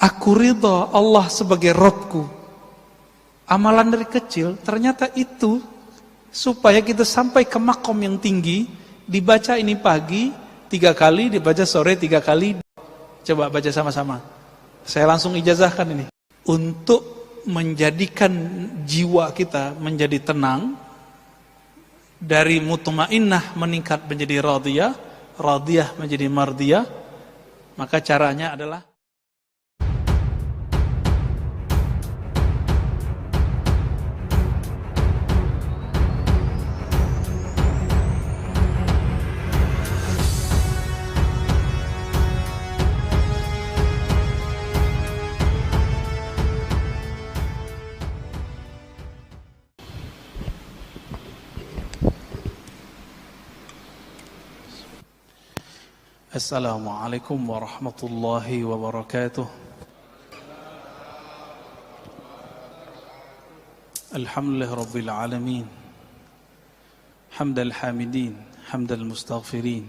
Aku ridha Allah sebagai Rabbku. Amalan dari kecil, ternyata itu supaya kita sampai ke makom yang tinggi. Dibaca ini pagi 3 kali, dibaca sore 3 kali. Coba baca sama-sama. Saya langsung ijazahkan ini. Untuk menjadikan jiwa kita menjadi tenang, dari mutmainnah meningkat menjadi radiyah, radiyah menjadi mardiyah, maka caranya adalah Assalamualaikum warahmatullahi wabarakatuh. Alhamdulillah rabbil alamin. Hamdal hamidin, hamdal mustaghfirin,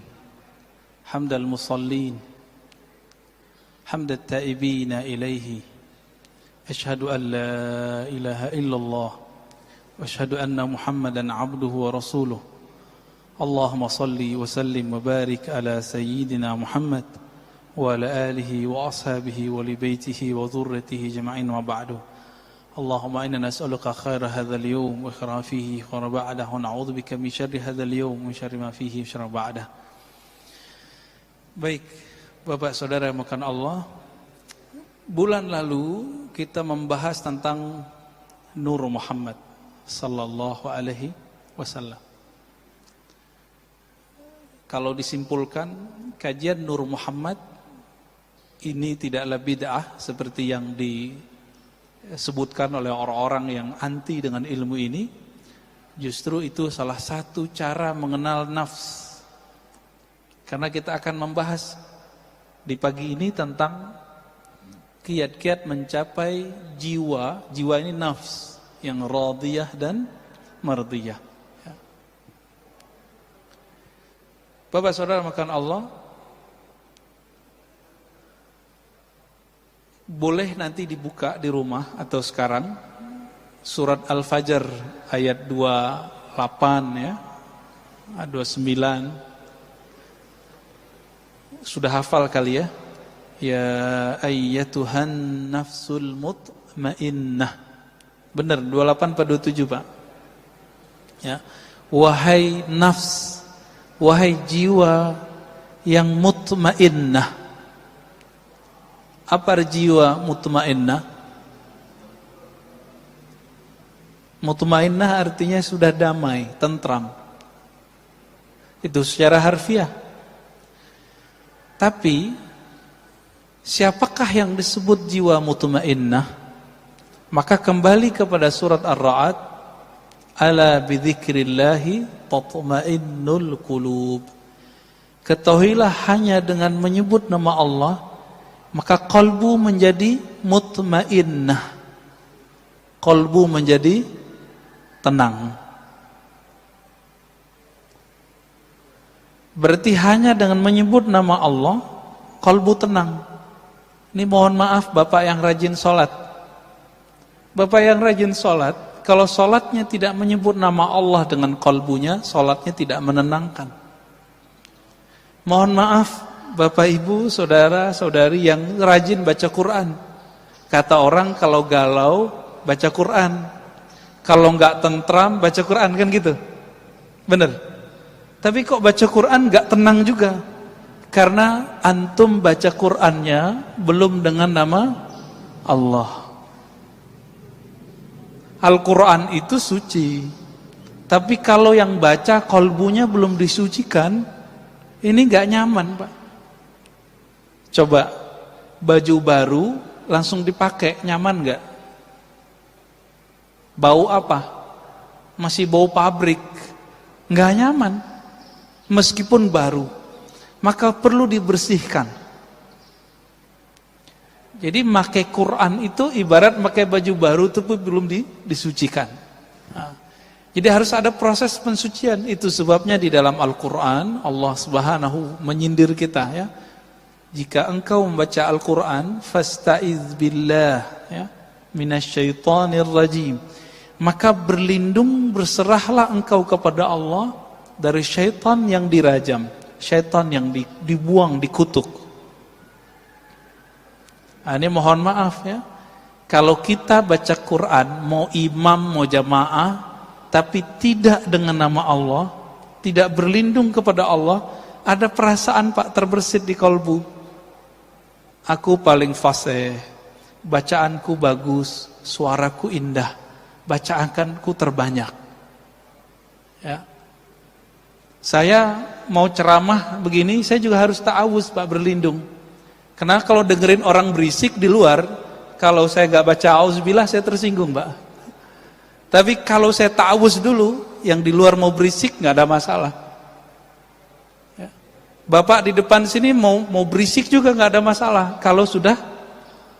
hamdal musallin, hamdal taibina ilaihi. Ashhadu an la ilaha illallah wa ashhadu anna Muhammadan abduhu wa rasuluh. Allahumma salli wa sallim wa barik ala sayyidina Muhammad wa ala alihi wa ashabihi wa li baitihi wa dhurriyyatihi jama'in wa ba'du. Allahumma inna nas'aluka khaira hadzal yawm wa khaira fihi wa ba'dahu wa na'udzu bika min syarri hadzal yawm wa syarri ma fihi wa syarri ba'dahu. Baik, Bapak Saudara yang dimuliakan Allah, bulan lalu kita membahas tentang Nur Muhammad sallallahu alaihi wasallam. Kalau disimpulkan, kajian Nur Muhammad ini tidaklah bid'ah seperti yang disebutkan oleh orang-orang yang anti dengan ilmu ini. Justru itu salah satu cara mengenal nafs. Karena kita akan membahas di pagi ini tentang kiat-kiat mencapai jiwa. Jiwa ini nafs yang radiyah dan mardiyah. Bapak Saudara makan Allah, boleh nanti dibuka di rumah atau sekarang surat Al-Fajr ayat 28 ya, 29. Sudah hafal kali ya? Ya ayyatuhan nafsul mutmainnah. Benar 28 pada 27 Pak. Ya. Wahai nafs, wahai jiwa yang mutmainnah. Apa jiwa mutmainnah? Mutmainnah artinya sudah damai, tentram. Itu secara harfiah. Tapi siapakah yang disebut jiwa mutmainnah? Maka kembali kepada surat Ar-Ra'd, ala bidzikrillahi tatmainnul qulub. Ketahuilah hanya dengan menyebut nama Allah maka qalbu menjadi mutmainnah. Qalbu menjadi tenang. Berarti hanya dengan menyebut nama Allah qalbu tenang. Ini mohon maaf Bapak yang rajin sholat. Bapak yang rajin sholat, kalau sholatnya tidak menyebut nama Allah dengan qalbunya, sholatnya tidak menenangkan. Mohon maaf Bapak Ibu, Saudara, Saudari yang rajin baca Quran. Kata orang kalau galau baca Quran, kalau enggak tentram baca Quran, kan gitu. Benar. Tapi kok baca Quran enggak tenang juga? Karena antum baca Qurannya belum dengan nama Allah. Al-Quran itu suci, tapi kalau yang baca kolbunya belum disucikan, ini gak nyaman Pak. Coba baju baru langsung dipakai, nyaman gak? Bau apa? Masih bau pabrik, gak nyaman. Meskipun baru, maka perlu dibersihkan. Jadi pakai Quran itu ibarat pakai baju baru itu belum disucikan. Nah, jadi harus ada proses pensucian. Itu sebabnya di dalam Al-Quran Allah Subhanahu menyindir kita ya. jika engkau membaca Al-Quran, fasta'iz billah, ya, minasyaitonir rajim, maka berlindung, berserahlah engkau kepada Allah dari syaitan yang dirajam, syaitan yang dibuang, dikutuk. Nah, ini mohon maaf ya, kalau kita baca Quran, mau imam, mau jamaah, tapi tidak dengan nama Allah, tidak berlindung kepada Allah, ada perasaan Pak terbersit di kolbu. Aku paling fasih, bacaanku bagus, suaraku indah, bacaanku terbanyak. Ya. Saya mau ceramah begini, saya juga harus ta'awuz Pak, berlindung. Karena kalau dengerin orang berisik di luar, kalau saya gak baca auzubillah, saya tersinggung Pak. Tapi kalau saya ta'awuz dulu, yang di luar mau berisik gak ada masalah. Bapak di depan sini mau berisik juga nggak ada masalah kalau sudah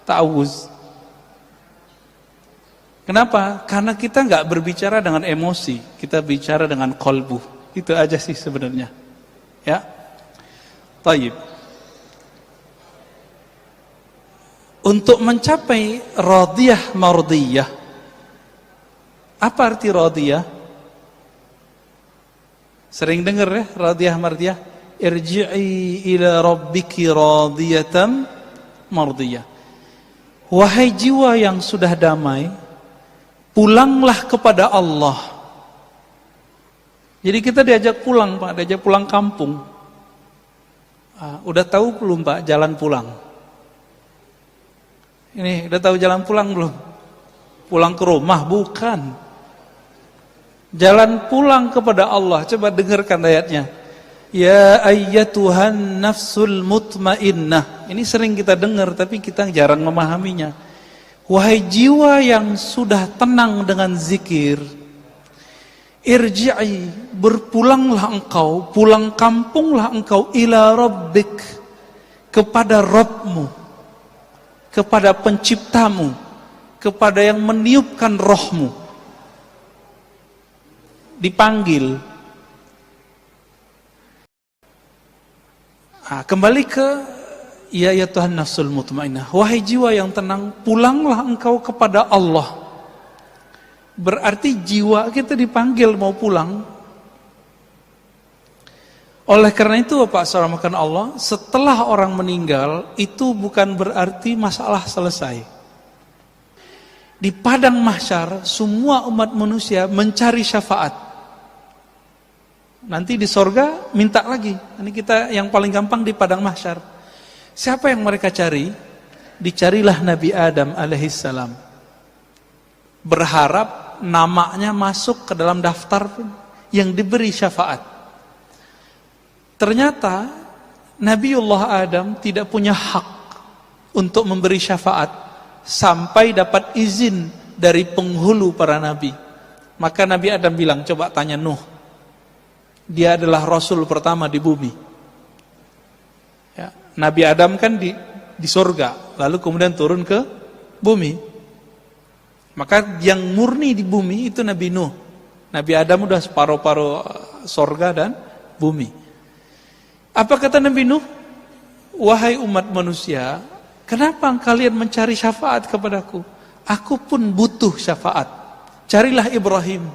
ta'awuz. Kenapa? Karena kita nggak berbicara dengan emosi, kita bicara dengan qalbu. Itu aja sih sebenarnya. Ya. Taib. Untuk mencapai radiyah mardiyah, apa arti radiyah? Sering dengar ya, radiyah mardiyah. Irji'i ila rabbiki radiyatan mardiyah. Wahai jiwa yang sudah damai, pulanglah kepada Allah. Jadi kita diajak pulang Pak, diajak pulang kampung. Udah tahu belum Pak jalan pulang? Ini udah tahu jalan pulang belum? Pulang ke rumah? Bukan. Jalan pulang kepada Allah. Coba dengarkan ayatnya. Ya ayyatuhan nafsul mutmainnah. Ini sering kita dengar tapi kita jarang memahaminya. Wahai jiwa yang sudah tenang dengan zikir, irji'i, berpulanglah engkau, pulang kampunglah engkau ila rabbik, kepada Rabbmu, kepada penciptamu, kepada yang meniupkan rohmu. Dipanggil. Kembali ke ya Tuhan nafsul mutmainnah, wahai jiwa yang tenang, pulanglah engkau kepada Allah. Berarti jiwa kita dipanggil mau pulang. Oleh karena itu Bapak saudara makan Allah, setelah orang meninggal itu bukan berarti masalah selesai. Di padang mahsyar semua umat manusia mencari syafaat. Nanti di sorga minta lagi. Ini kita yang paling gampang di padang mahsyar. Siapa yang mereka cari? Dicarilah Nabi Adam alaihissalam. Berharap namanya masuk ke dalam daftar yang diberi syafaat. Ternyata Nabiullah Adam tidak punya hak untuk memberi syafaat sampai dapat izin dari penghulu para nabi. Maka Nabi Adam bilang, coba tanya Nuh. Dia adalah Rasul pertama di bumi. Ya, Nabi Adam kan di surga, lalu kemudian turun ke bumi. Maka yang murni di bumi itu Nabi Nuh. Nabi Adam udah separuh-paruh surga dan bumi. Apa kata Nabi Nuh? Wahai umat manusia, kenapa kalian mencari syafaat kepadaku? Aku pun butuh syafaat. Carilah Ibrahim.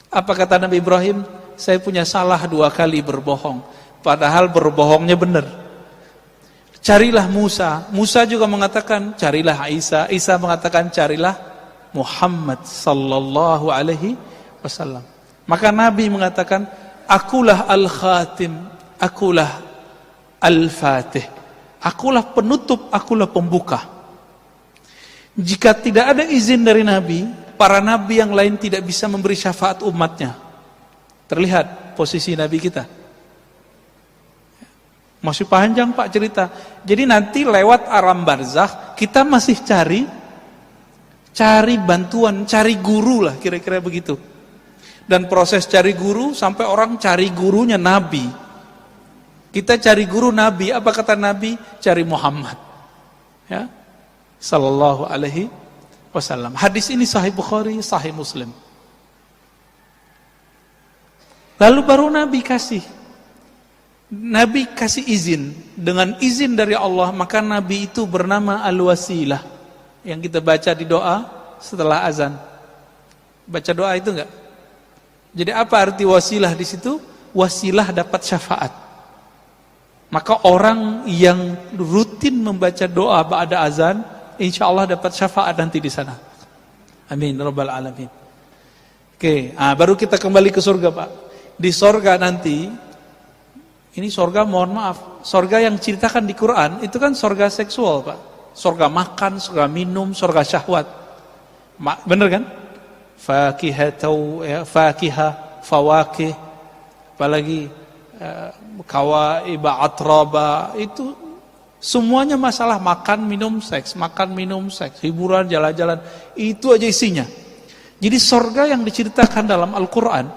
Apa kata Nabi Ibrahim? Saya punya salah 2 kali berbohong, padahal berbohongnya benar. Carilah Musa. Musa juga mengatakan carilah Isa. Isa mengatakan carilah Muhammad sallallahu alaihi wasallam. Maka Nabi mengatakan, akulah al-khatim, akulah al-fatih, akulah penutup, akulah pembuka. Jika tidak ada izin dari Nabi, para Nabi yang lain tidak bisa memberi syafaat umatnya. Terlihat posisi Nabi kita. Masih panjang Pak cerita. Jadi nanti lewat alam barzakh kita masih cari bantuan, cari guru lah kira-kira begitu. Dan proses cari guru sampai orang cari gurunya Nabi. Kita cari guru Nabi, apa kata Nabi? Cari Muhammad. Ya. Sallallahu alaihi wasallam. Hadis ini sahih Bukhari, sahih Muslim. Lalu baru Nabi kasih. Nabi kasih izin, dengan izin dari Allah, maka Nabi itu bernama Al-Wasilah, yang kita baca di doa setelah azan. Baca doa itu enggak? Jadi apa arti wasilah di situ? Wasilah dapat syafaat. Maka orang yang rutin membaca doa ba'da azan, insya Allah dapat syafaat nanti di sana. Amin rabbal alamin. Oke, baru kita kembali ke surga, Pak. Di surga nanti, ini surga, mohon maaf, surga yang ceritakan di Quran itu kan surga seksual, Pak. Surga makan, surga minum, surga syahwat. Bener kan? Fakihah, fawakih, apalagi kawaiba, atraba, itu semuanya masalah makan, minum, seks, hiburan, jalan-jalan, itu aja isinya. Jadi surga yang diceritakan dalam Al-Quran,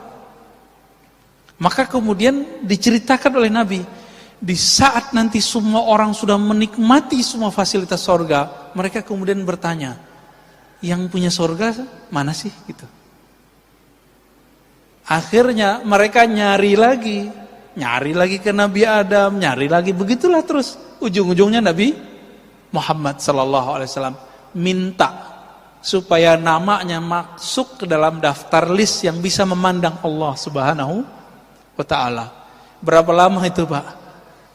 maka kemudian diceritakan oleh Nabi, di saat nanti semua orang sudah menikmati semua fasilitas surga, mereka kemudian bertanya, yang punya surga mana sih? Gitu. Akhirnya mereka nyari lagi ke Nabi Adam, nyari lagi, begitulah terus. Ujung-ujungnya Nabi Muhammad SAW minta supaya namanya masuk ke dalam daftar list yang bisa memandang Allah Subhanahu wa ta'ala. Berapa lama itu, Pak?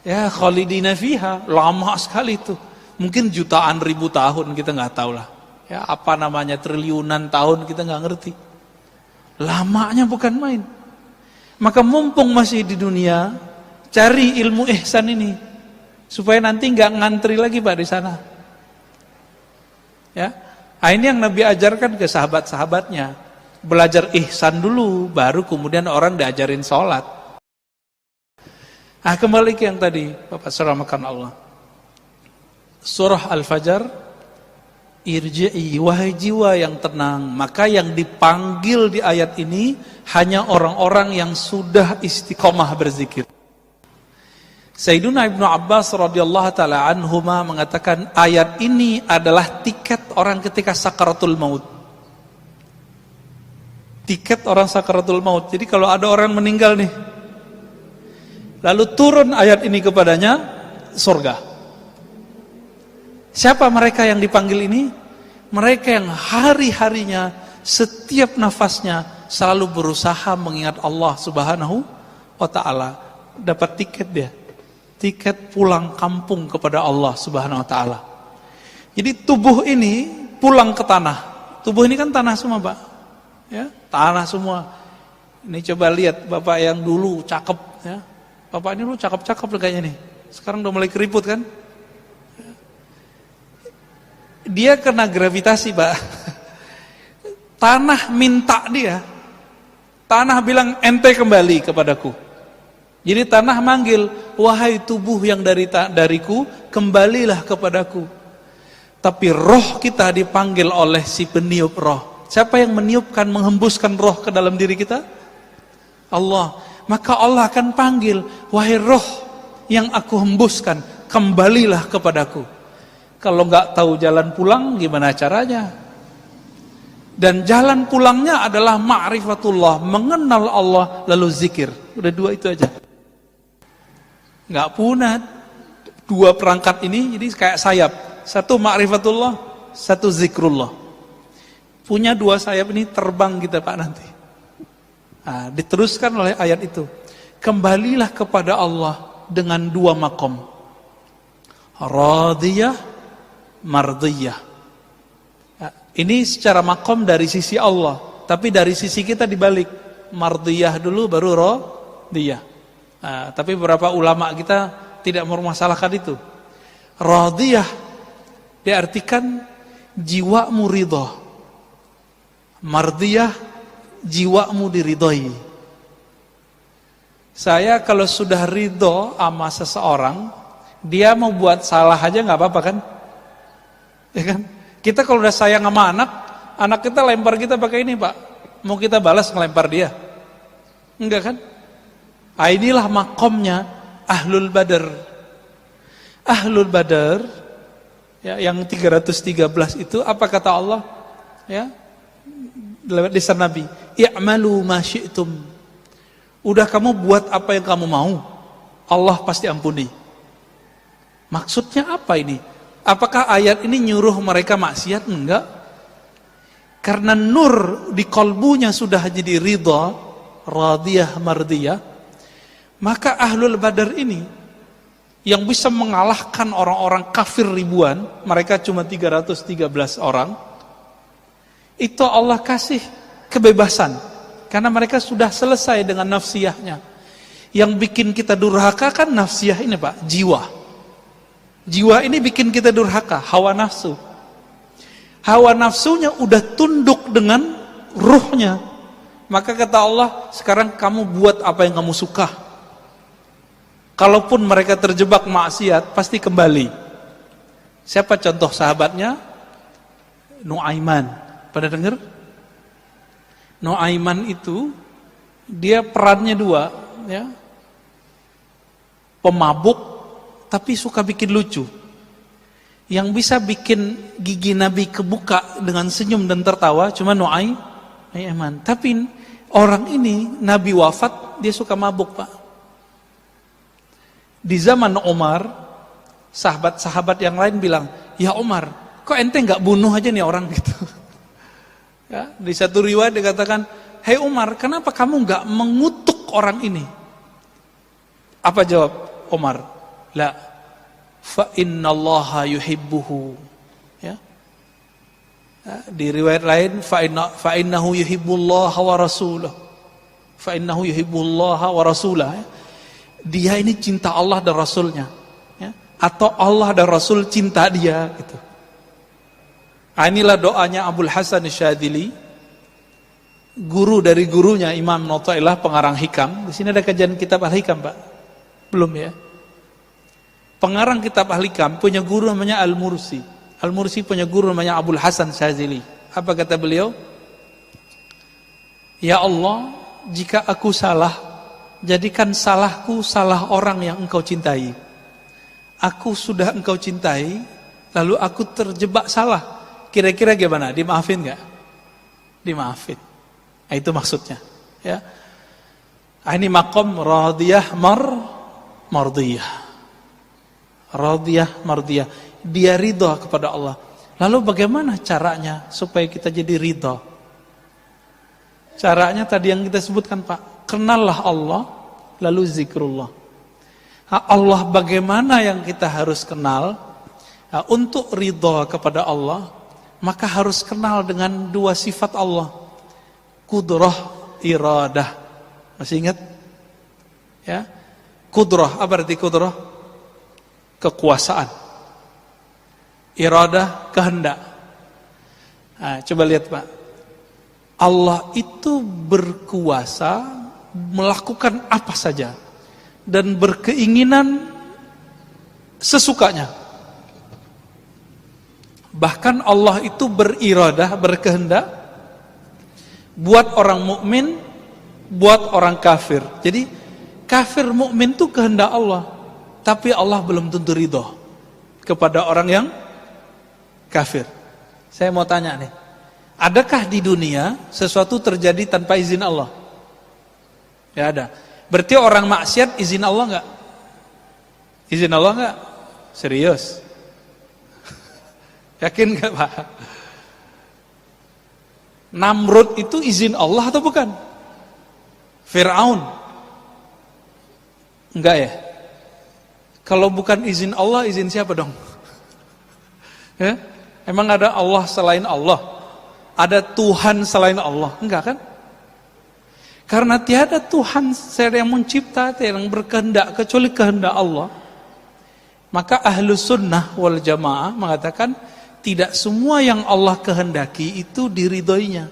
Ya, khalidina fiha, lama sekali itu. Mungkin jutaan ribu tahun, kita nggak tahu lah. Ya, apa namanya, triliunan tahun, kita nggak ngerti. Lamanya bukan main. Maka mumpung masih di dunia, cari ilmu ihsan ini supaya nanti nggak ngantri lagi, Pak, di sana. Ya, ini yang Nabi ajarkan ke sahabat-sahabatnya. Belajar ihsan dulu, baru kemudian orang diajarin sholat. Kembali ke yang tadi, Bapak surahkan Allah. Surah Al-Fajr, irji'i, wahai jiwa yang tenang. Maka yang dipanggil di ayat ini hanya orang-orang yang sudah istiqomah berzikir. Sayyiduna Ibnu Abbas radhiyallahu taala anhuma mengatakan ayat ini adalah tiket orang ketika sakaratul maut. Tiket orang sakaratul maut. Jadi kalau ada orang meninggal nih, lalu turun ayat ini kepadanya, surga. Siapa mereka yang dipanggil ini? Mereka yang hari-harinya, setiap nafasnya selalu berusaha mengingat Allah Subhanahu wa ta'ala. Dapat tiket dia. Tiket pulang kampung kepada Allah Subhanahu wa ta'ala. Jadi tubuh ini pulang ke tanah. Tubuh ini kan tanah semua, Pak. Ya, tanah semua. Ini coba lihat Bapak yang dulu cakep, ya. Bapak ini dulu cakep-cakep kayaknya nih. Sekarang udah mulai keriput kan? Dia kena gravitasi, Pak. Tanah minta dia. Tanah bilang ente kembali kepadaku. Jadi tanah manggil, wahai tubuh yang dariku, kembalilah kepadaku. Tapi roh kita dipanggil oleh si peniup roh. Siapa yang meniupkan, menghembuskan roh ke dalam diri kita? Allah. Maka Allah akan panggil, wahai roh yang aku hembuskan, kembalilah kepadaku. Kalau nggak tahu jalan pulang, gimana caranya? Dan jalan pulangnya adalah ma'rifatullah, mengenal Allah lalu zikir. Udah dua itu aja. Nggak punah dua perangkat ini, jadi kayak sayap. Satu ma'rifatullah, satu zikrullah. Punya dua sayap ini terbang kita, Pak, nanti. Diteruskan oleh ayat itu. Kembalilah kepada Allah dengan dua makom. Radiyah, mardiyah. Ini secara makom dari sisi Allah, tapi dari sisi kita dibalik. Mardiyah dulu baru radiyah. Tapi beberapa ulama kita tidak mempermasalahkan itu. Radiyah diartikan jiwamu ridha. Mardiyah jiwamu diridhoi. Saya kalau sudah ridho sama seseorang, dia mau buat salah aja nggak apa-apa kan? Ya kan? Kita kalau udah sayang sama anak kita lempar kita pakai ini, Pak. Mau kita balas ngelempar dia? Enggak kan? Inilah makomnya Ahlul Badar. Ahlul Badar, ya, yang 313 itu apa kata Allah? Ya, lewat lisan Nabi, i'malu ma syi'tum. Udah kamu buat apa yang kamu mau. Allah pasti ampuni. Maksudnya apa ini? Apakah ayat ini nyuruh mereka maksiat? Enggak. Karena nur di kolbunya sudah jadi ridha, radiyah, mardiyah, maka ahlul badar ini yang bisa mengalahkan orang-orang kafir ribuan, mereka cuma 313 orang, itu Allah kasih kebebasan. Karena mereka sudah selesai dengan nafsiyahnya. Yang bikin kita durhaka kan nafsiyah ini Pak, jiwa. Jiwa ini bikin kita durhaka, hawa nafsu. Hawa nafsunya udah tunduk dengan ruhnya. Maka kata Allah, sekarang kamu buat apa yang kamu suka. Kalaupun mereka terjebak maksiat, pasti kembali. Siapa contoh sahabatnya? Nuaiman. Pada dengar? Nuaiman itu, dia perannya dua. Ya. Pemabuk, tapi suka bikin lucu. Yang bisa bikin gigi Nabi kebuka dengan senyum dan tertawa cuma Nuaiman. Tapi orang ini Nabi wafat, dia suka mabuk Pak. Di zaman Umar, sahabat-sahabat yang lain bilang, ya Umar, kok ente nggak bunuh aja nih orang gitu. Ya, di satu riwayat dikatakan, hei Umar, kenapa kamu nggak mengutuk orang ini? Apa jawab Umar? La, fa innallaha yuhibbuhu. Ya. Di riwayat lain, fa innahu yuhibbullaha wa rasulahu. Fa innahu yuhibbullaha wa rasulahu. Ya. Dia ini cinta Allah dan Rasulnya. Ya. Atau Allah dan Rasul cinta dia. Gitu. Inilah doanya Abul Hasan Syadzili, guru dari gurunya Imam Notailah pengarang Hikam. Di sini ada kajian kitab Al-Hikam Pak? Belum ya? Pengarang kitab Al-Hikam punya guru namanya Al-Mursi. Al-Mursi punya guru namanya Abul Hasan Syadzili. Apa kata beliau? Ya Allah, jika aku salah, jadikan salahku salah orang yang engkau cintai. Aku sudah engkau cintai, lalu aku terjebak salah. Kira-kira gimana? Dimaafin gak? Dimaafin. Nah, itu maksudnya. Ya. Ini maqam radiyah mardiyah. Radiyah mardiyah. Dia ridha kepada Allah. Lalu bagaimana caranya supaya kita jadi ridha? Caranya tadi yang kita sebutkan Pak. Kenallah Allah, lalu zikrullah. Allah bagaimana yang kita harus kenal? Untuk ridha kepada Allah, maka harus kenal dengan dua sifat Allah. Kudrah, iradah. Masih ingat? Ya. Kudrah, apa arti kudrah? Kekuasaan. Iradah, kehendak. Nah, coba lihat Pak. Allah itu berkuasa melakukan apa saja dan berkeinginan sesukanya. Bahkan Allah itu beriradah, berkehendak buat orang mukmin, buat orang kafir. Jadi kafir mukmin itu kehendak Allah, tapi Allah belum tentu ridho kepada orang yang kafir. Saya mau tanya nih, adakah di dunia sesuatu terjadi tanpa izin Allah? Ya ada. Berarti orang maksiat izin Allah enggak? Izin Allah enggak? Serius? Yakin enggak Pak? Namrud itu izin Allah atau bukan? Fir'aun? Enggak ya? Kalau bukan izin Allah, izin siapa dong? Ya? Emang ada Allah selain Allah? Ada Tuhan selain Allah? Enggak kan? Karena tiada Tuhan yang mencipta, yang berkehendak kecuali kehendak Allah. Maka Ahlus Sunnah wal Jamaah mengatakan tidak semua yang Allah kehendaki itu diridhoinya.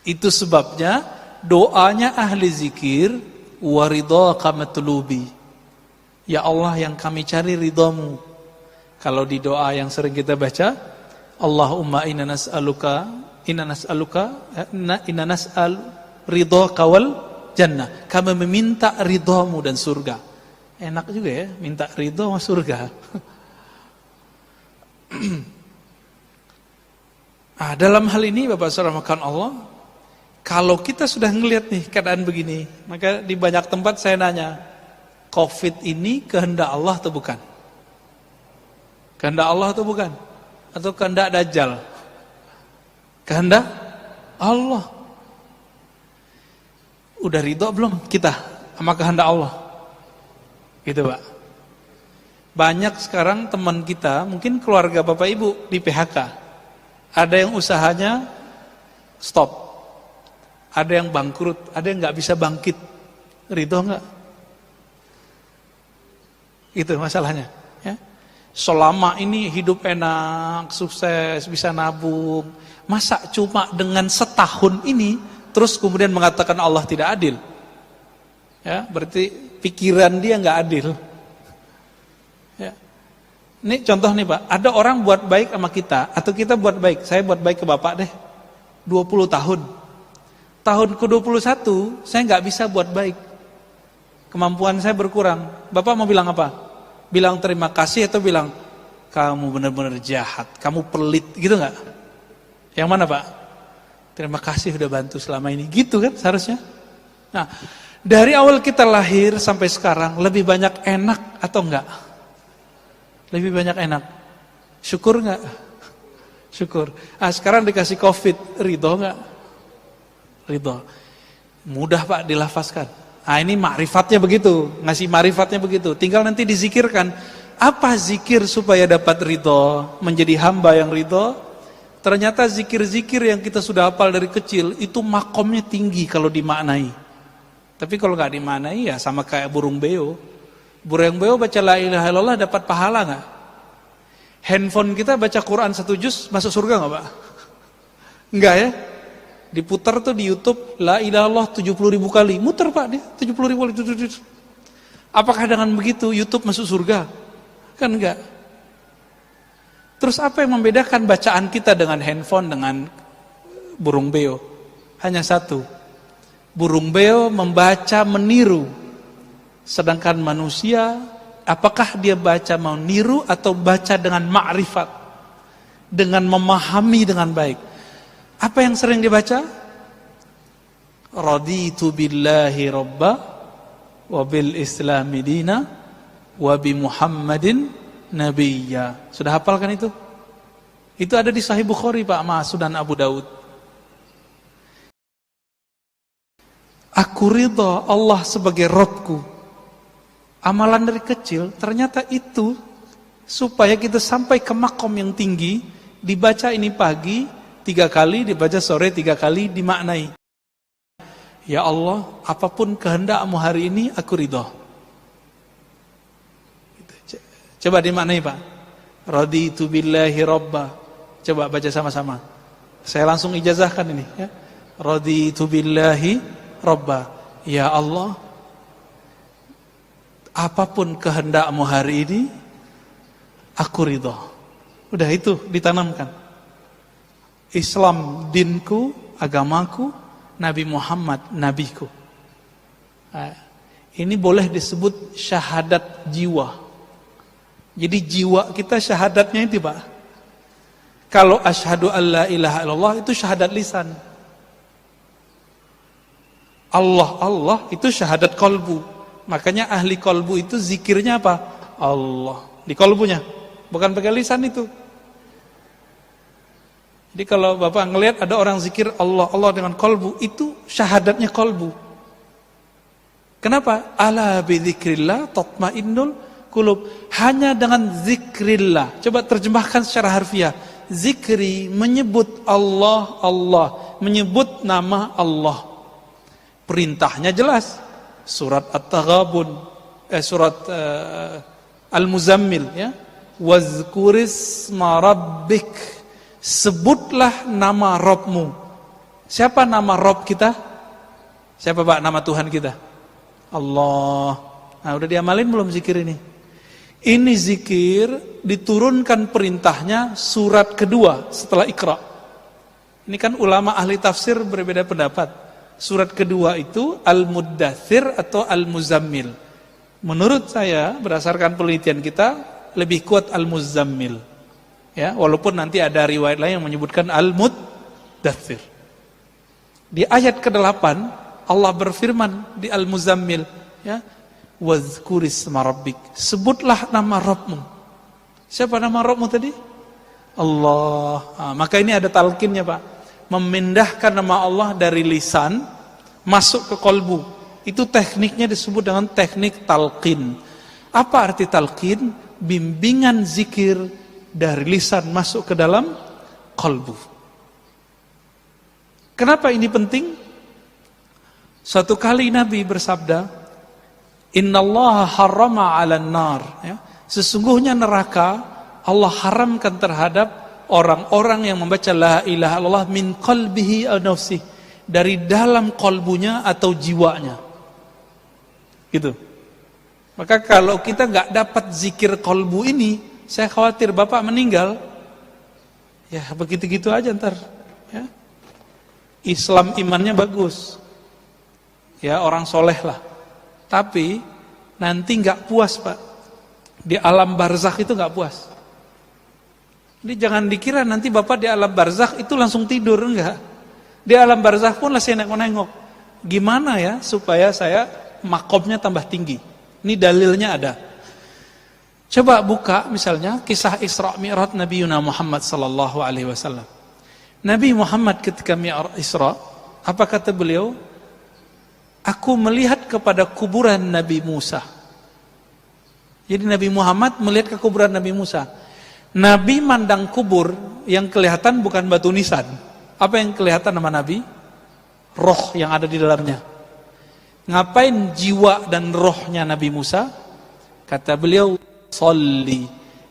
Itu sebabnya doanya ahli zikir, wa ridhaka matlubi. Ya Allah, yang kami cari ridhamu. Kalau di doa yang sering kita baca, Allahumma inna nas'aluka ridhaka wal jannah. Kami meminta ridhamu dan surga. Enak juga ya, minta ridha sama surga. Dalam hal ini Bapak Saudara makan Allah, Kalau kita sudah ngelihat nih keadaan begini, maka di banyak tempat saya nanya, COVID ini kehendak Allah atau bukan? Kehendak Allah atau bukan? Atau kehendak Dajjal? Kehendak Allah. Udah ridho belum kita sama kehendak Allah? Gitu Pak. Banyak sekarang teman kita, mungkin keluarga Bapak Ibu di PHK. Ada yang usahanya stop. Ada yang bangkrut, ada yang nggak bisa bangkit. Ridho nggak? Itu masalahnya. Ya. Selama ini hidup enak, sukses, bisa nabung. Masa cuma dengan setahun ini, terus kemudian mengatakan Allah tidak adil? Ya, berarti pikiran dia nggak adil. Ya. Ini contoh nih Pak, ada orang buat baik sama kita, atau kita buat baik. Saya buat baik ke Bapak deh, 20 tahun. Tahun ke-21 saya nggak bisa buat baik, kemampuan saya berkurang. Bapak mau bilang apa? Bilang terima kasih atau bilang kamu benar-benar jahat, kamu pelit, gitu nggak? Yang mana Pak? Terima kasih udah bantu selama ini, gitu kan seharusnya. Nah, dari awal kita lahir sampai sekarang lebih banyak enak atau enggak? Lebih banyak enak. Syukur nggak? Syukur. Sekarang dikasih COVID, ridho nggak? Ridho. Mudah Pak dilafazkan. Ini ma'rifatnya begitu, ngasih ma'rifatnya begitu. Tinggal nanti dizikirkan. Apa zikir supaya dapat ridho, menjadi hamba yang ridho? Ternyata zikir-zikir yang kita sudah hafal dari kecil itu makomnya tinggi kalau dimaknai. Tapi kalau nggak dimaknai ya sama kayak burung beo. Burung beo baca la ilaha illallah dapat pahala nggak? Handphone kita baca Quran 1 juz masuk surga nggak Pak? Enggak ya? Diputar tuh di YouTube la ilaha illallah 70.000 kali, muter Pak dia 70.000 kali. Apakah dengan begitu YouTube masuk surga? Kan enggak. Terus apa yang membedakan bacaan kita dengan handphone dengan burung beo? Hanya satu. Burung beo membaca meniru. Sedangkan manusia, apakah dia baca meniru atau baca dengan ma'rifat? Dengan memahami dengan baik. Apa yang sering dibaca? Raditu billahi rabba wa bil islami dina wa bi Muhammadin nabiyya. Sudah hafalkan itu? Itu ada di Sahih Bukhari Pak, Sunan Abu Daud. Aku ridha Allah sebagai Rabbku. Amalan dari kecil, ternyata itu supaya kita sampai ke makom yang tinggi, dibaca ini pagi 3 kali, dibaca sore 3 kali, dimaknai. Ya Allah, apapun kehendak-Mu hari ini, aku ridho. Coba dimaknai Pak. Raditu billahi rabba. Coba baca sama-sama. Saya langsung ijazahkan ini. Ya. Raditu billahi rabba. Ya Allah, apapun kehendak-Mu hari ini, aku ridho. Udah itu ditanamkan. Islam dinku, agamaku, Nabi Muhammad nabiku. Ini boleh disebut syahadat jiwa. Jadi jiwa kita syahadatnya itu Pak. Kalau asyhadu alla ilaha illallah itu syahadat lisan. Allah itu syahadat kolbu. Makanya ahli kolbu itu zikirnya apa? Allah. Di kolbunya. Bukan pakai lisan itu. Jadi kalau Bapak ngelihat ada orang zikir Allah dengan kolbu, itu syahadatnya kolbu. Kenapa? Ala bidzikrillah tatmainnul qulub. Hanya dengan zikrillah. Coba terjemahkan secara harfiah. Zikri menyebut Allah, menyebut nama Allah. Perintahnya jelas. Surat At-Taghabun, surat Al-Muzammil ya. Wazkurisma rabbik. Sebutlah nama Rabbmu. Siapa nama Rabb kita? Siapa Pak nama Tuhan kita? Allah. Nah udah diamalin belum zikir ini? Ini zikir diturunkan perintahnya surat kedua setelah Iqra. Ini kan ulama ahli tafsir berbeda pendapat. Surat kedua itu Al-Muddathir atau Al-Muzammil. Menurut saya berdasarkan penelitian kita lebih kuat Al-Muzammil. Ya, walaupun nanti ada riwayat lain yang menyebutkan Al-Muddathir. Di ayat ke-8 Allah berfirman di Al-Muzammil, ya, wazkurisma rabbik, sebutlah nama Rabbmu. Siapa nama Rabbmu tadi? Allah. Maka ini ada talqinnya, Pak. Memindahkan nama Allah dari lisan masuk ke kolbu. Itu tekniknya disebut dengan teknik talqin. Apa arti talqin? Bimbingan zikir dari lisan masuk ke dalam kolbu. Kenapa ini penting? Suatu kali Nabi bersabda, innallaha harrama 'alan nar, ya. Sesungguhnya neraka Allah haramkan terhadap orang-orang yang membaca la ilaha illallah min qalbihi aw nafsihi, dari dalam kolbunya atau jiwanya. Gitu. Maka kalau kita nggak dapat zikir kolbu ini, saya khawatir Bapak meninggal, ya begitu-gitu aja ntar, ya. Islam imannya bagus, ya orang soleh lah, tapi nanti nggak puas, Pak. Di alam barzakh itu nggak puas. Jadi jangan dikira nanti Bapak di alam barzakh itu langsung tidur, enggak. Di alam barzakh pun masih nengok-nengok. Gimana ya supaya saya makomnya tambah tinggi? Ini dalilnya ada. Coba buka misalnya kisah Isra Mi'raj Nabi Muhammad sallallahu alaihi wasallam. Nabi Muhammad ketika Mi'raj Isra, apa kata beliau? Aku melihat kepada kuburan Nabi Musa. Jadi Nabi Muhammad melihat ke kuburan Nabi Musa. Nabi mandang kubur, yang kelihatan bukan batu nisan. Apa yang kelihatan sama Nabi? Roh yang ada di dalamnya. Ngapain jiwa dan rohnya Nabi Musa? Kata beliau, sholli.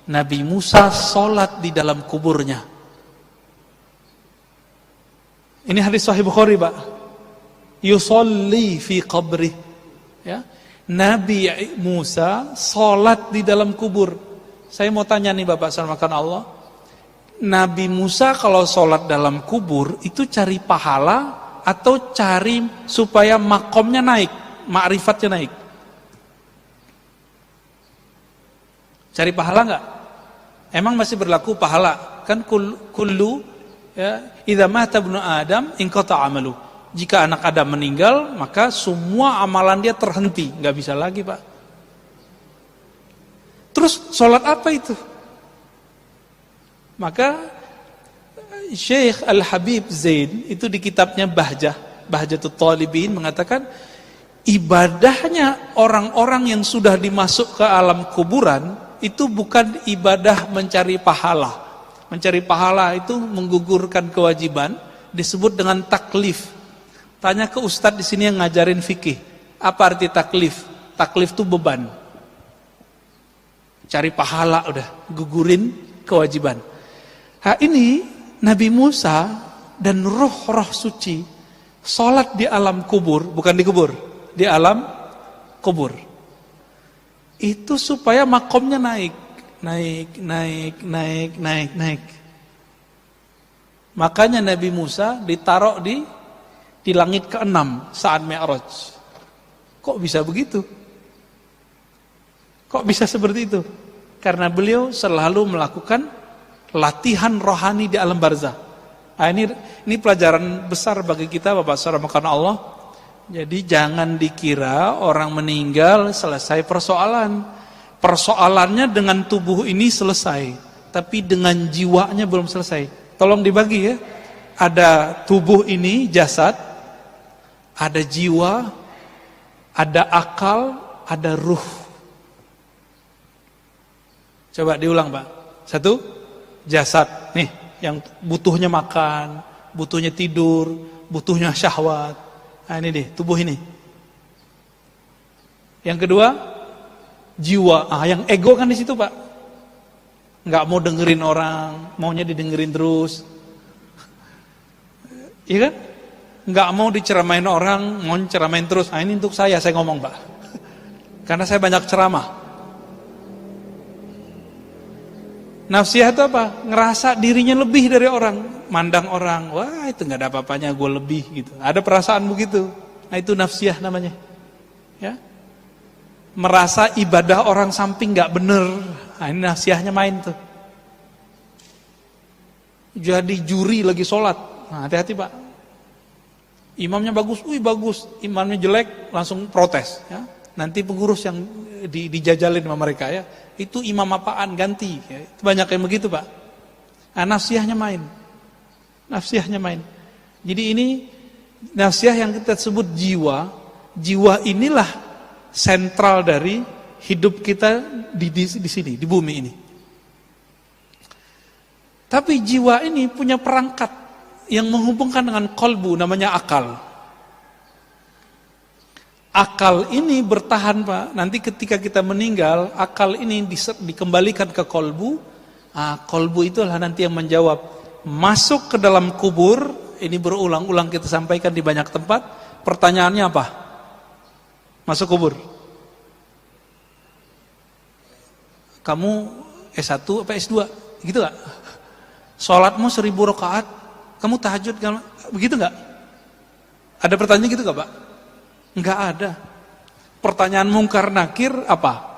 Nabi Musa sholat di dalam kuburnya. Ini hadis Sahih Bukhari, Pak. Yusolli fi qabri, ya. Nabi Musa sholat di dalam kubur. Saya mau tanya nih Bapak sama Allah, Nabi Musa kalau sholat dalam kubur itu cari pahala atau cari supaya makomnya naik, ma'rifatnya naik? Cari pahala nggak? Emang masih berlaku pahala? Kan kullu, ya, idza mata ibnu Adam inqata amalu. Jika anak Adam meninggal, maka semua amalan dia terhenti, nggak bisa lagi, Pak. Terus sholat apa itu? Maka Syekh Al-Habib Zain itu di kitabnya Bahjatul Talibin mengatakan, ibadahnya orang-orang yang sudah dimasuk ke alam kuburan itu bukan ibadah mencari pahala. Mencari pahala itu menggugurkan kewajiban, disebut dengan taklif. Tanya ke ustadz di sini yang ngajarin fikih, apa arti taklif? Taklif itu beban. Cari pahala udah, gugurin kewajiban. Ini Nabi Musa dan roh-roh suci sholat di alam kubur, bukan di kubur, di alam kubur. Itu supaya makomnya naik. Makanya Nabi Musa ditaruh di langit ke-6 saat Mi'raj. Kok bisa begitu? Kok bisa seperti itu? Karena beliau selalu melakukan latihan rohani di alam barzah. Ini pelajaran besar bagi kita Bapak Saudara makanan Allah. Jadi jangan dikira orang meninggal selesai persoalan. Persoalannya dengan tubuh ini selesai, tapi dengan jiwanya belum selesai. Tolong dibagi ya. Ada tubuh ini, jasad, ada jiwa, ada akal, ada ruh. Coba diulang, Pak. Satu, jasad. Nih, yang butuhnya makan, butuhnya tidur, butuhnya syahwat. Nah, ini deh, tubuh ini. Yang kedua, jiwa. Yang ego kan di situ, Pak. Nggak mau dengerin orang, maunya didengerin terus. Iya kan? Nggak mau diceramain orang, mau ceramain terus. Ini untuk saya ngomong, Pak. Karena saya banyak ceramah. Nafsiyah itu apa? Ngerasa dirinya lebih dari orang, mandang orang, wah itu nggak ada apa-apanya, gue lebih gitu. Ada perasaan begitu. Nah itu nafsiyah namanya. Ya, merasa ibadah orang samping nggak bener. Nah ini nafsiyahnya main tuh. Jadi juri lagi sholat. Nah hati-hati Pak. Imamnya bagus, wih bagus. Imamnya jelek, langsung protes. Ya. Nanti pengurus yang dijajalin sama mereka ya. Itu imam apaan, ganti. Ya. Banyak yang begitu Pak. Nah, nafsiyahnya main. Nafsiyahnya main. Jadi ini nafsiyah yang kita sebut jiwa. Jiwa inilah sentral dari hidup kita di sini, di bumi ini. Tapi jiwa ini punya perangkat yang menghubungkan dengan kolbu, namanya akal. Akal ini bertahan Pak, nanti ketika kita meninggal, akal ini dikembalikan ke kolbu. Kolbu itulah nanti yang menjawab. Masuk ke dalam kubur, ini berulang-ulang kita sampaikan di banyak tempat. Pertanyaannya apa? Masuk kubur. Kamu S1 apa S2? Gitu gak? Sholatmu 1000 rakaat, kamu tahajud, begitu gak? Ada pertanyaan gitu gak Pak? Enggak ada. Pertanyaan mungkar nakir apa?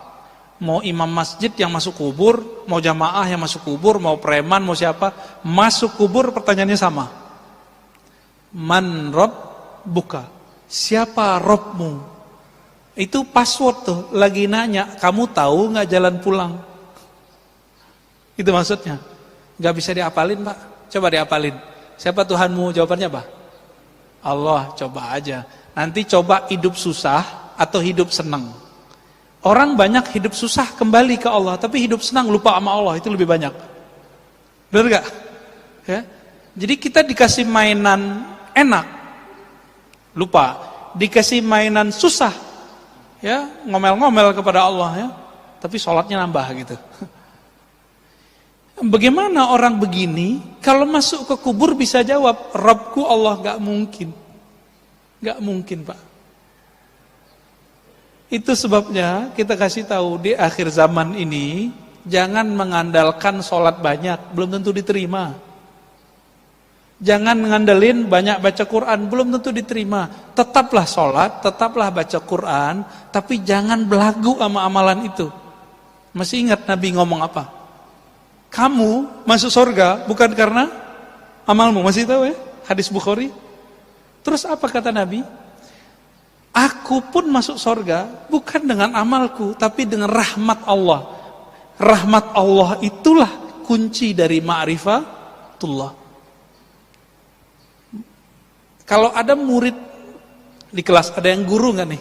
Mau imam masjid yang masuk kubur, mau jamaah yang masuk kubur, mau preman, mau siapa, masuk kubur pertanyaannya sama. Man Rob buka. Siapa Robmu? Itu password tuh, lagi nanya, kamu tahu nggak jalan pulang? Itu maksudnya. Nggak bisa diapalin Pak. Coba diapalin. Siapa Tuhanmu? Jawabannya apa? Allah. Coba aja. Nanti coba hidup susah atau hidup senang. Orang banyak hidup susah kembali ke Allah, tapi hidup senang lupa sama Allah, itu lebih banyak. Benar gak? Ya. Jadi kita dikasih mainan enak, lupa. Dikasih mainan susah, ya ngomel-ngomel kepada Allah, ya. Tapi sholatnya nambah gitu. Bagaimana orang begini kalau masuk ke kubur bisa jawab, Rabbku Allah? Gak mungkin. Gak mungkin Pak. Itu sebabnya kita kasih tahu di akhir zaman ini jangan mengandalkan sholat banyak, belum tentu diterima. Jangan mengandalkan banyak baca Quran, belum tentu diterima. Tetaplah sholat, tetaplah baca Quran, tapi jangan belagu sama amalan itu. Masih ingat Nabi ngomong apa? Kamu masuk surga bukan karena amalmu, masih tahu ya? Hadis Bukhari. Terus apa kata Nabi? Aku pun masuk surga bukan dengan amalku, tapi dengan rahmat Allah. Rahmat Allah itulah kunci dari ma'rifatullah. Kalau ada murid di kelas, ada yang guru nggak nih?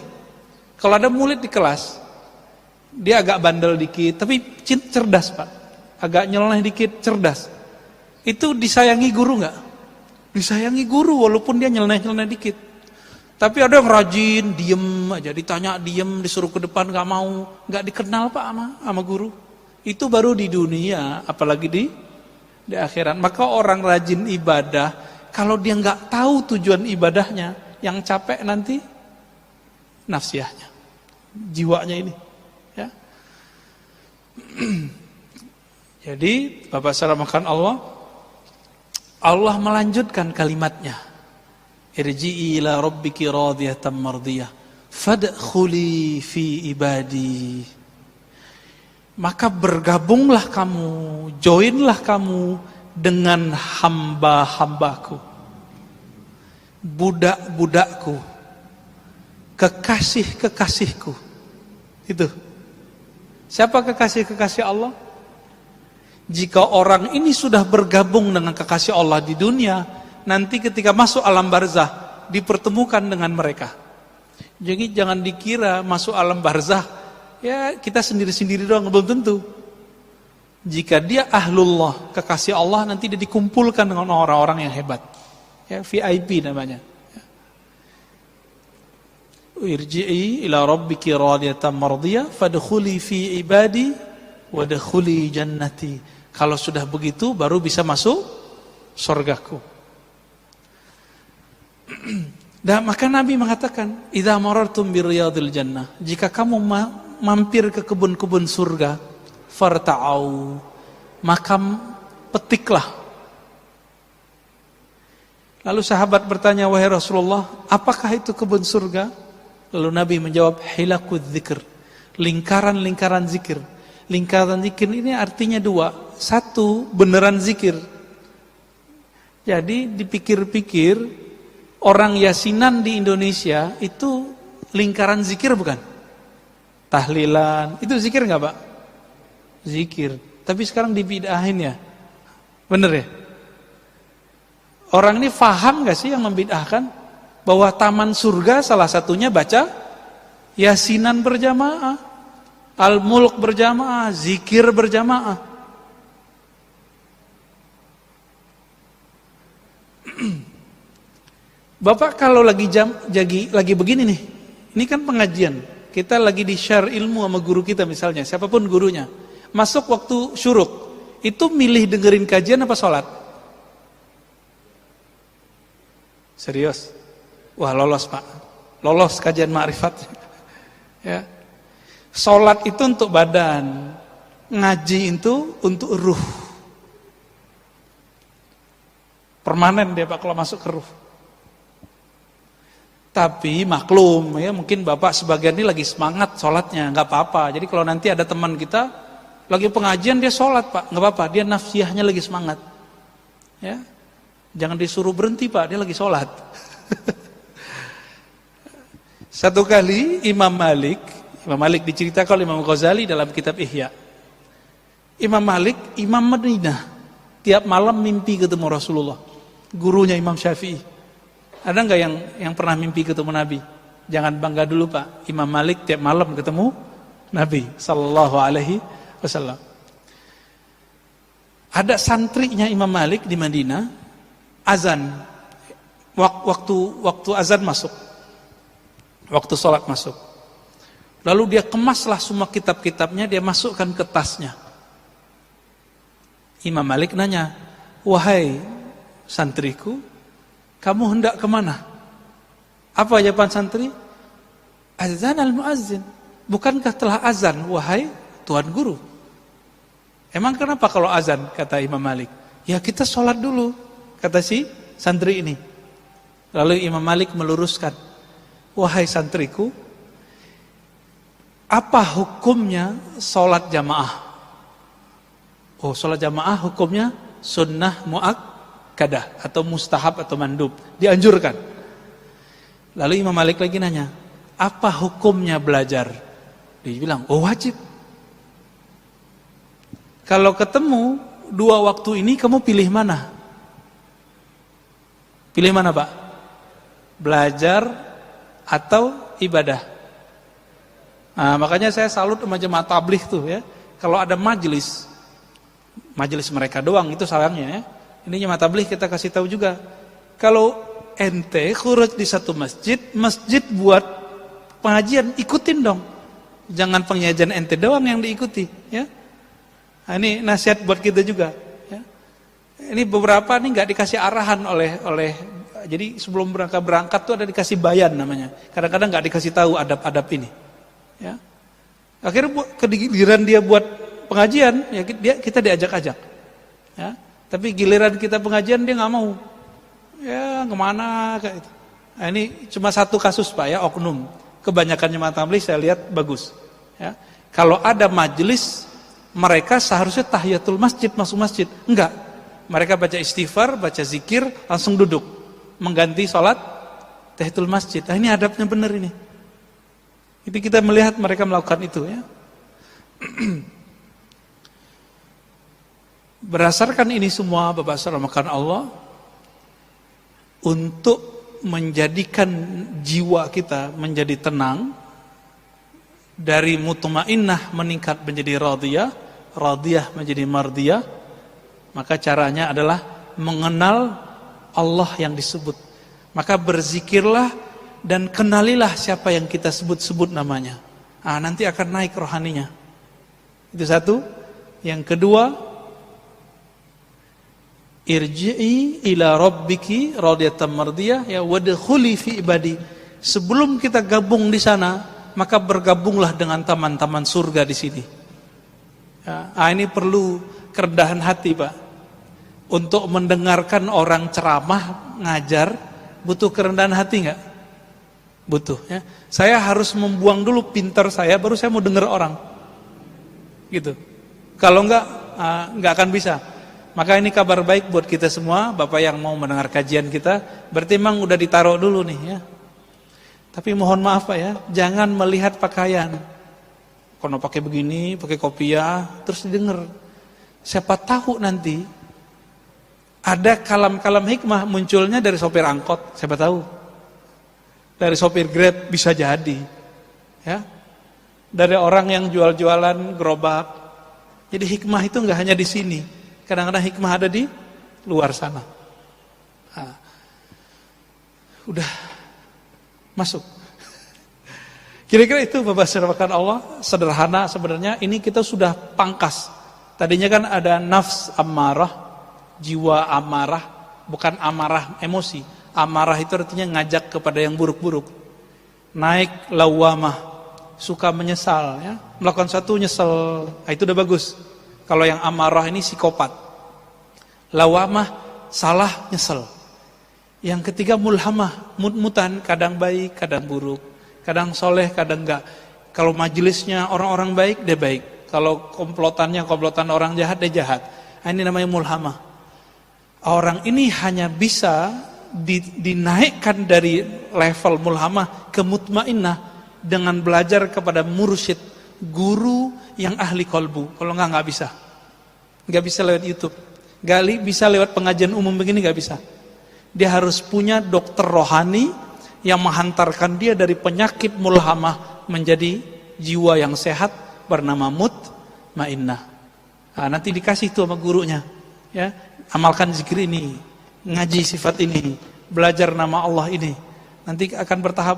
Kalau ada murid di kelas, dia agak bandel dikit, tapi cerdas Pak. Agak nyeleneh dikit, cerdas. Itu disayangi guru nggak? Disayangi guru walaupun dia nyeleneh-nyeleneh dikit. Tapi ada yang rajin, diem aja, ditanya diem, disuruh ke depan nggak mau, nggak dikenal Pak sama guru. Itu baru di dunia, apalagi di akhirat. Maka orang rajin ibadah, kalau dia nggak tahu tujuan ibadahnya, yang capek nanti nafsiyahnya, jiwanya ini. Ya. Jadi Bapak salamkan Allah melanjutkan kalimatnya. Irji'i ila rabbiki radiyatan mardiyah fadkhuli fi ibadi. Maka bergabunglah kamu, joinlah kamu dengan hamba-hambaku, budak-budakku, kekasih-kekasihku. Itu. Siapa kekasih-kekasih Allah? Jika orang ini sudah bergabung dengan kekasih Allah di dunia, nanti ketika masuk alam barzah dipertemukan dengan mereka. Jadi jangan dikira masuk alam barzah ya kita sendiri-sendiri doang, belum tentu. Jika dia ahlullah, kekasih Allah, nanti dia dikumpulkan dengan orang-orang yang hebat. Ya, VIP namanya. Irji'i ila rabbiki radiyatan mardiyah fadkhuli fi ibadi wadkhuli jannati. Kalau sudah begitu baru bisa masuk surgaku. Dan maka Nabi mengatakan, idza marartum biriyadil jannah, jika kamu mampir ke kebun-kebun surga, farta'au, maka petiklah. Lalu sahabat bertanya, wahai Rasulullah, apakah itu kebun surga? Lalu Nabi menjawab, hilakud dzikr, lingkaran-lingkaran zikir. Lingkaran zikir ini artinya dua. Satu, beneran zikir. Jadi dipikir-pikir, Orang yasinan di Indonesia itu lingkaran zikir bukan? Tahlilan, itu zikir nggak Pak? Zikir. Tapi sekarang dibid'ahin ya. Bener ya? Orang ini paham nggak sih yang membid'ahkan? Bahwa taman surga salah satunya baca yasinan berjamaah, al-mulk berjamaah, zikir berjamaah. Bapak kalau lagi begini nih, ini kan pengajian, kita lagi di share ilmu sama guru kita misalnya, siapapun gurunya, masuk waktu syuruk, itu milih dengerin kajian apa sholat? Serius? Wah lolos Pak, lolos kajian ma'rifat. Ya. Sholat itu untuk badan, ngaji itu untuk ruh. Permanen dia Pak kalau masuk ke ruh. Tapi maklum ya, mungkin Bapak sebagian ini lagi semangat sholatnya, nggak apa-apa. Jadi kalau nanti ada teman kita lagi pengajian dia sholat Pak, nggak apa-apa, dia nafsiyahnya lagi semangat. Ya, jangan disuruh berhenti Pak, dia lagi sholat. Satu kali Imam Malik diceritakan oleh Imam Ghazali dalam kitab Ihya. Imam Malik, Imam Madinah, tiap malam mimpi ketemu Rasulullah, gurunya Imam Syafi'i. Ada nggak yang pernah mimpi ketemu Nabi? Jangan bangga dulu Pak. Imam Malik tiap malam ketemu Nabi Sallallahu Alaihi Wasallam. Ada santrinya Imam Malik di Madinah, azan. Waktu azan masuk, waktu sholat masuk. Lalu dia kemaslah semua kitab-kitabnya, dia masukkan ke tasnya. Imam Malik nanya, wahai santriku, kamu hendak kemana? Apa jawaban santri? Azan al-muazzin. Bukankah telah azan, wahai Tuan Guru? Emang kenapa kalau azan, kata Imam Malik? Ya kita sholat dulu, kata si santri ini. Lalu Imam Malik meluruskan, wahai santriku, apa hukumnya sholat jamaah? Oh, sholat jamaah hukumnya sunnah muakkadah atau mustahab atau mandub, dianjurkan. Lalu Imam Malik lagi nanya, apa hukumnya belajar? Dia bilang, oh wajib. Kalau ketemu dua waktu ini kamu pilih mana? Pilih mana Pak? Belajar atau ibadah? Nah, makanya saya salut sama jemaah tabligh tuh ya. Kalau ada majelis mereka doang itu sayangnya ya. Ini jemaah tabligh kita kasih tahu juga. Kalau ente khuruj di satu masjid buat pengajian, ikutin dong. Jangan pengajian ente doang yang diikuti ya. Nah, ini nasihat buat kita juga ya. Ini beberapa nih nggak dikasih arahan oleh jadi sebelum berangkat tuh ada dikasih bayan namanya. Kadang-kadang nggak dikasih tahu adab-adab ini. Ya. Akhirnya giliran dia buat pengajian, ya kita diajak-ajak. Ya. Tapi giliran kita pengajian dia nggak mau. Ya kemana kayak itu. Nah, ini cuma satu kasus Pak ya, oknum. Kebanyakan jemaah tabligh saya lihat bagus. Ya. Kalau ada majelis, mereka seharusnya tahiyatul masjid, masuk masjid. Enggak. Mereka baca istighfar, baca zikir, langsung duduk. Mengganti sholat tahiyatul masjid. Nah, ini adabnya benar ini. Itu kita melihat mereka melakukan itu ya. Berdasarkan ini semua Bapak Saudara Allah, untuk menjadikan jiwa kita menjadi tenang, dari mutmainnah meningkat menjadi radiyah, radiyah menjadi mardiyah, maka caranya adalah mengenal Allah yang disebut. Maka berzikirlah dan kenalilah siapa yang kita sebut-sebut namanya. Ah, nanti akan naik rohaninya. Itu satu. Yang kedua, irji'i ila rabbiki radiyatan mardiyah ya wadkhuli fi ibadi. Sebelum kita gabung di sana, maka bergabunglah dengan taman-taman surga di sini. Ya, ini perlu kerendahan hati, Pak. Untuk mendengarkan orang ceramah, ngajar, butuh kerendahan hati enggak? Butuh ya. Saya harus membuang dulu pintar saya, baru saya mau dengar orang. Gitu. Kalau enggak akan bisa. Maka ini kabar baik buat kita semua, Bapak yang mau mendengar kajian kita, berarti memang udah ditaruh dulu nih ya. Tapi mohon maaf Pak ya, jangan melihat pakaian. Kalau pakai begini, pakai kopiah, terus didengar. Siapa tahu nanti ada kalam-kalam hikmah munculnya dari sopir angkot, siapa tahu. Dari sopir Grab bisa jadi. Ya. Dari orang yang jual-jualan gerobak. Jadi hikmah itu enggak hanya di sini. Kadang-kadang hikmah ada di luar sana. Nah, udah masuk. Kira-kira itu Bapak saudarakan Allah, sederhana sebenarnya. Ini kita sudah pangkas. Tadinya kan ada nafs amarah, jiwa amarah, bukan amarah emosi. Amarah itu artinya ngajak kepada yang buruk-buruk. Naik lawamah, suka menyesal ya. Melakukan satu nyesel, nah, itu udah bagus. Kalau yang amarah ini psikopat. Lawamah, salah, nyesel. Yang ketiga mulhamah, mut-mutan, kadang baik, kadang buruk. Kadang soleh, kadang enggak. Kalau majelisnya orang-orang baik, dia baik. Kalau komplotan orang jahat, dia jahat. Nah, ini namanya mulhamah. Orang ini hanya bisa dinaikkan dari level mulhamah ke mutmainnah dengan belajar kepada mursyid, guru yang ahli kolbu. Kalau enggak bisa. Enggak bisa lewat YouTube. Enggak bisa lewat pengajian umum begini, enggak bisa. Dia harus punya dokter rohani yang menghantarkan dia dari penyakit mulhamah menjadi jiwa yang sehat bernama mutmainnah. Nah, nanti dikasih itu sama gurunya. Ya, amalkan zikir ini, ngaji sifat ini, belajar nama Allah ini. Nanti akan bertahap.